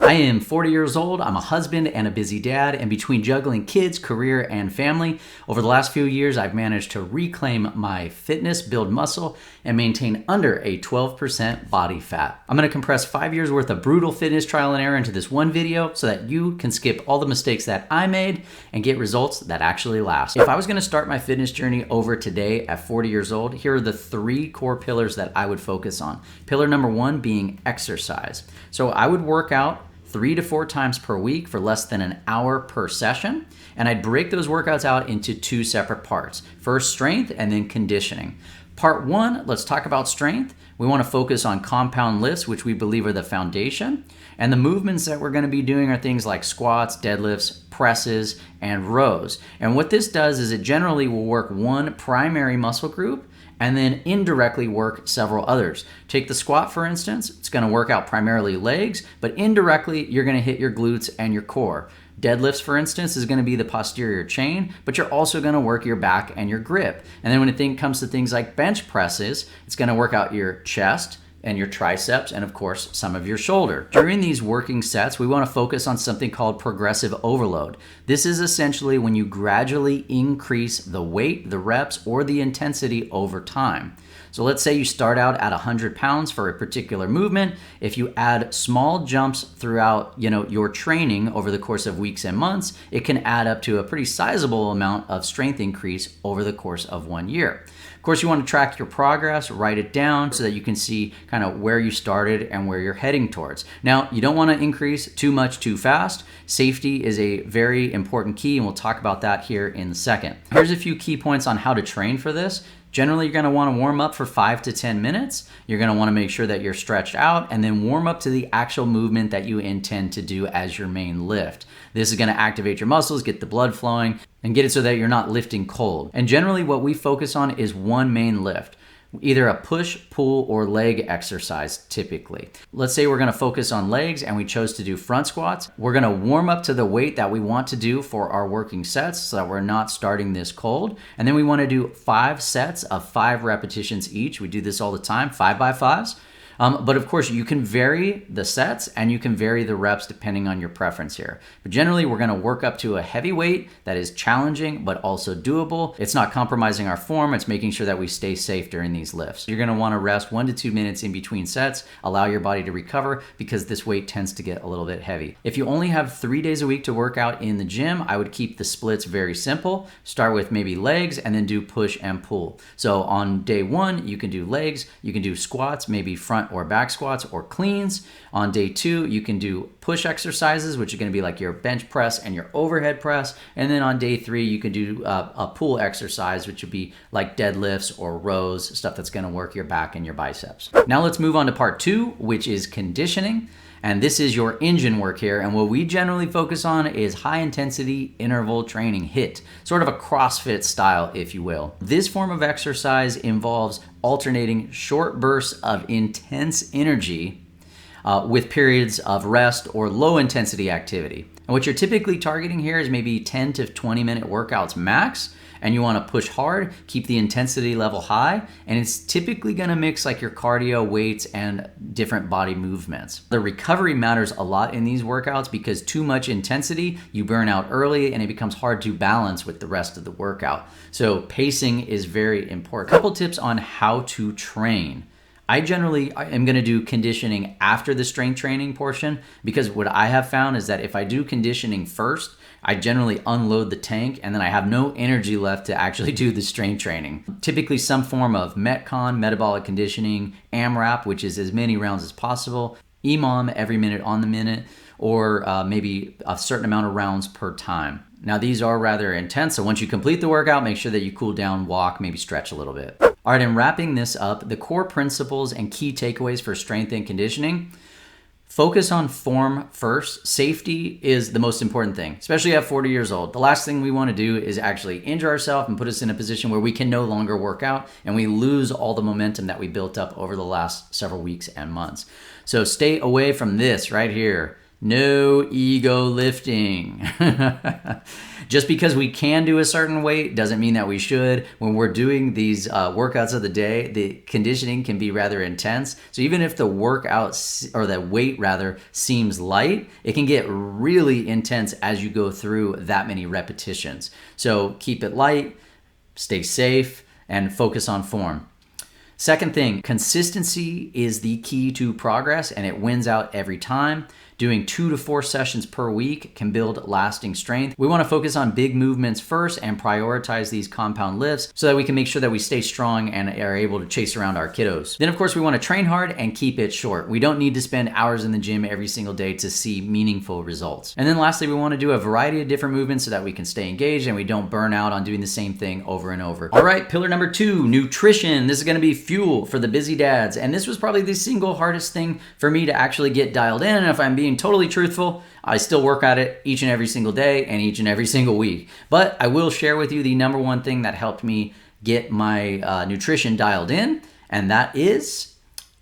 I am 40 years old, I'm a husband and a busy dad, and between juggling kids, career, and family, over the last few years I've managed to reclaim my fitness, build muscle, and maintain under a 12% body fat. I'm going to compress 5 years worth of brutal fitness trial and error into this one video so that you can skip all the mistakes that I made and get results that actually last. If I was going to start my fitness journey over today at 40 years old, here are the 3 core pillars that I would focus on. Pillar number 1 being exercise. So I would work out 3 to 4 times per week for less than an hour per session. And I'd break those workouts out into 2 separate parts. First, strength, and then conditioning. Part 1, let's talk about strength. We want to focus on compound lifts, which we believe are the foundation. And the movements that we're going to be doing are things like squats, deadlifts, presses, and rows. And what this does is it generally will work one primary muscle group and then indirectly work several others. Take the squat, for instance. It's going to work out primarily legs, but indirectly, you're going to hit your glutes and your core. Deadlifts, for instance, is going to be the posterior chain, but you're also going to work your back and your grip. And then when it comes to things like bench presses, it's going to work out your chest and your triceps, and of course, some of your shoulder. During these working sets, we want to focus on something called progressive overload. This is essentially when you gradually increase the weight, the reps, or the intensity over time. So let's say you start out at 100 pounds for a particular movement. If you add small jumps throughout, your training over the course of weeks and months, it can add up to a pretty sizable amount of strength increase over the course of 1 year. Of course, you want to track your progress, write it down so that you can see kind of where you started and where you're heading towards. Now, you don't want to increase too much too fast. Safety is a very important key, and we'll talk about that here in a second. Here's a few key points on how to train for this. Generally, you're going to want to warm up for 5 to 10 minutes. You're going to want to make sure that you're stretched out and then warm up to the actual movement that you intend to do as your main lift. This is going to activate your muscles, get the blood flowing, and get it so that you're not lifting cold. And generally, what we focus on is one main lift. Either a push, pull, or leg exercise typically. Let's say we're going to focus on legs and we chose to do front squats. We're going to warm up to the weight that we want to do for our working sets so that we're not starting this cold. And then we want to do 5 sets of 5 repetitions each. We do this all the time, 5 by 5s. But of course, you can vary the sets and you can vary the reps depending on your preference here. But generally, we're going to work up to a heavy weight that is challenging but also doable. It's not compromising our form. It's making sure that we stay safe during these lifts. You're going to want to rest 1 to 2 minutes in between sets, allow your body to recover because this weight tends to get a little bit heavy. If you only have 3 days a week to work out in the gym, I would keep the splits very simple. Start with maybe legs and then do push and pull. So on day 1, you can do legs, you can do squats, maybe front or back squats or cleans. On day 2, you can do push exercises, which are going to be like your bench press and your overhead press. And then on day 3, you can do a pull exercise, which would be like deadlifts or rows, stuff that's going to work your back and your biceps. Now let's move on to part 2, which is conditioning. And this is your engine work here. And what we generally focus on is high intensity interval training HIIT, sort of a CrossFit style, if you will. This form of exercise involves alternating short bursts of intense energy with periods of rest or low intensity activity. And what you're typically targeting here is maybe 10 to 20 minute workouts max. And you want to push hard, keep the intensity level high, and it's typically going to mix like your cardio, weights, and different body movements. The recovery matters a lot in these workouts because too much intensity, you burn out early and it becomes hard to balance with the rest of the workout. So pacing is very important. A couple tips on how to train. I generally am going to do conditioning after the strength training portion because what I have found is that if I do conditioning first, I generally unload the tank and then I have no energy left to actually do the strength training. Typically some form of Metcon, metabolic conditioning, AMRAP, which is as many rounds as possible, EMOM, every minute on the minute, or maybe a certain amount of rounds per time. Now these are rather intense, so once you complete the workout, make sure that you cool down, walk, maybe stretch a little bit. All right, and wrapping this up, the core principles and key takeaways for strength and conditioning. Focus on form first. Safety is the most important thing, especially at 40 years old. The last thing we want to do is actually injure ourselves and put us in a position where we can no longer work out and we lose all the momentum that we built up over the last several weeks and months. So stay away from this right here. No ego lifting. Just because we can do a certain weight doesn't mean that we should. When we're doing these workouts of the day, the conditioning can be rather intense. So even if the workout, or the weight rather, seems light, it can get really intense as you go through that many repetitions. So keep it light, stay safe, and focus on form. Second thing, consistency is the key to progress, and it wins out every time. Doing 2 to 4 sessions per week can build lasting strength. We want to focus on big movements first and prioritize these compound lifts so that we can make sure that we stay strong and are able to chase around our kiddos. Then of course we want to train hard and keep it short. We don't need to spend hours in the gym every single day to see meaningful results. And then lastly, we want to do a variety of different movements so that we can stay engaged and we don't burn out on doing the same thing over and over. All right, pillar number 2, nutrition. This is going to be fuel for the busy dads. And this was probably the single hardest thing for me to actually get dialed in. And if I'm being totally truthful, I still work at it each and every single day and each and every single week. But I will share with you the number one thing that helped me get my nutrition dialed in, and that is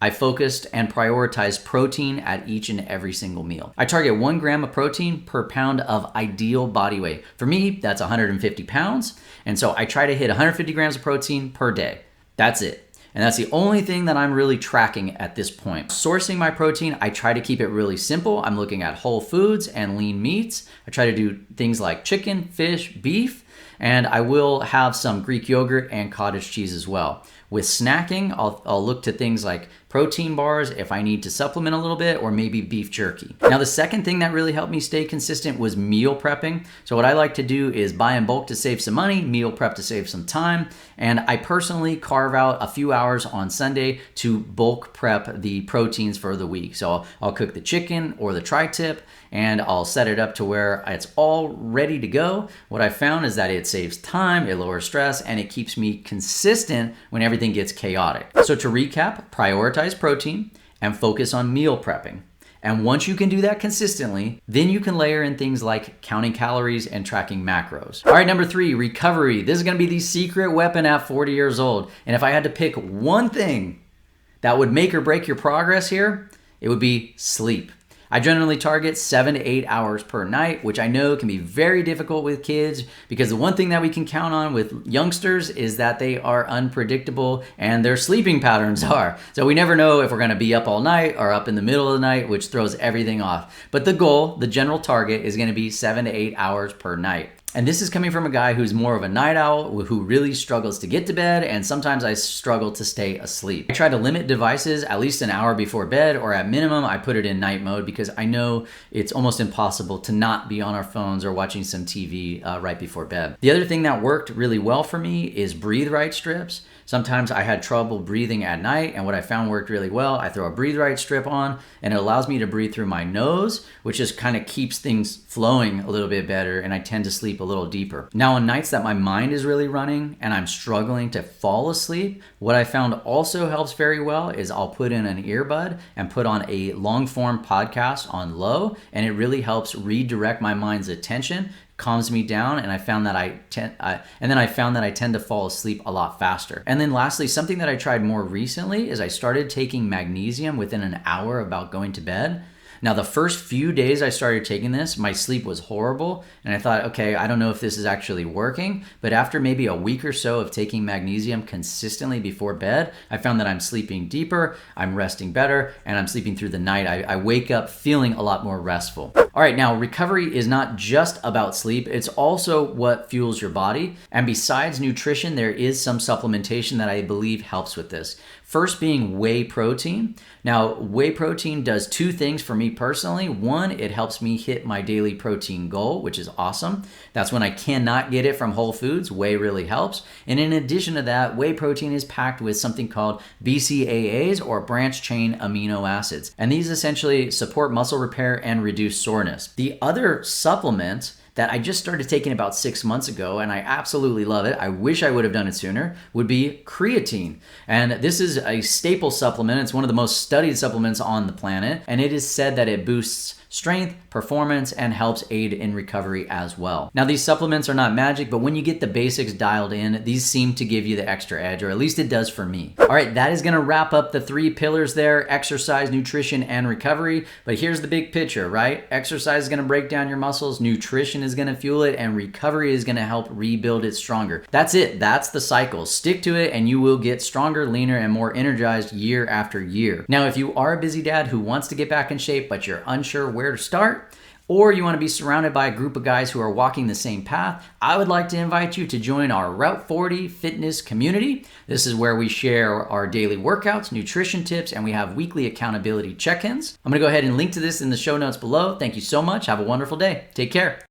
I focused and prioritized protein at each and every single meal. I target 1 gram of protein per pound of ideal body weight. For me, that's 150 pounds. And so I try to hit 150 grams of protein per day. That's it. And that's the only thing that I'm really tracking at this point. Sourcing my protein, I try to keep it really simple. I'm looking at whole foods and lean meats. I try to do things like chicken, fish, beef, and I will have some Greek yogurt and cottage cheese as well. With snacking, I'll look to things like protein bars if I need to supplement a little bit, or maybe beef jerky. Now, the second thing that really helped me stay consistent was meal prepping. So what I like to do is buy in bulk to save some money, meal prep to save some time, and I personally carve out a few hours on Sunday to bulk prep the proteins for the week. So I'll cook the chicken or the tri-tip, and I'll set it up to where it's all ready to go. What I found is that it saves time, it lowers stress, and it keeps me consistent when everything gets chaotic. So to recap, prioritize protein and focus on meal prepping. And once you can do that consistently, then you can layer in things like counting calories and tracking macros. All right, number 3, recovery. This is gonna be the secret weapon at 40 years old. And if I had to pick one thing that would make or break your progress here, it would be sleep. I generally target 7 to 8 hours per night, which I know can be very difficult with kids, because the one thing that we can count on with youngsters is that they are unpredictable and their sleeping patterns are. So we never know if we're gonna be up all night or up in the middle of the night, which throws everything off. But the goal, the general target, is gonna be 7 to 8 hours per night. And this is coming from a guy who's more of a night owl, who really struggles to get to bed, and sometimes I struggle to stay asleep. I try to limit devices at least an hour before bed, or at minimum I put it in night mode, because I know it's almost impossible to not be on our phones or watching some TV right before bed. The other thing that worked really well for me is breathe right strips. Sometimes I had trouble breathing at night, and what I found worked really well, I throw a breathe right strip on, and it allows me to breathe through my nose, which just kind of keeps things flowing a little bit better, and I tend to sleep a little deeper. Now, on nights that my mind is really running and I'm struggling to fall asleep, what I found also helps very well is I'll put in an earbud and put on a long form podcast on low, and it really helps redirect my mind's attention, calms me down, and I found that I tend to fall asleep a lot faster. And then lastly, something that I tried more recently is I started taking magnesium within an hour about going to bed. Now, the first few days I started taking this, my sleep was horrible, and I thought, okay, I don't know if this is actually working, but after maybe a week or so of taking magnesium consistently before bed, I found that I'm sleeping deeper, I'm resting better, and I'm sleeping through the night. I wake up feeling a lot more restful. All right, now recovery is not just about sleep, it's also what fuels your body. And besides nutrition, there is some supplementation that I believe helps with this. First being whey protein. Now, whey protein does 2 things for me personally. One, it helps me hit my daily protein goal, which is awesome. That's when I cannot get it from Whole Foods. Whey really helps. And in addition to that, whey protein is packed with something called BCAAs, or branch chain amino acids. And these essentially support muscle repair and reduce soreness. The other supplement that I just started taking about 6 months ago, and I absolutely love it, I wish I would have done it sooner, would be creatine. And this is a staple supplement. It's one of the most studied supplements on the planet, and it is said that it boosts strength, performance, and helps aid in recovery as well. Now, these supplements are not magic, but when you get the basics dialed in, these seem to give you the extra edge, or at least it does for me. All right, that is gonna wrap up the 3 pillars there: exercise, nutrition, and recovery. But here's the big picture, right? Exercise is gonna break down your muscles, nutrition is gonna fuel it, and recovery is gonna help rebuild it stronger. That's it, that's the cycle. Stick to it and you will get stronger, leaner, and more energized year after year. Now, if you are a busy dad who wants to get back in shape, but you're unsure where to start, or you want to be surrounded by a group of guys who are walking the same path, I would like to invite you to join our Route 40 fitness community. This is where we share our daily workouts, nutrition tips, and we have weekly accountability check-ins. I'm going to go ahead and link to this in the show notes below. Thank you so much. Have a wonderful day. Take care.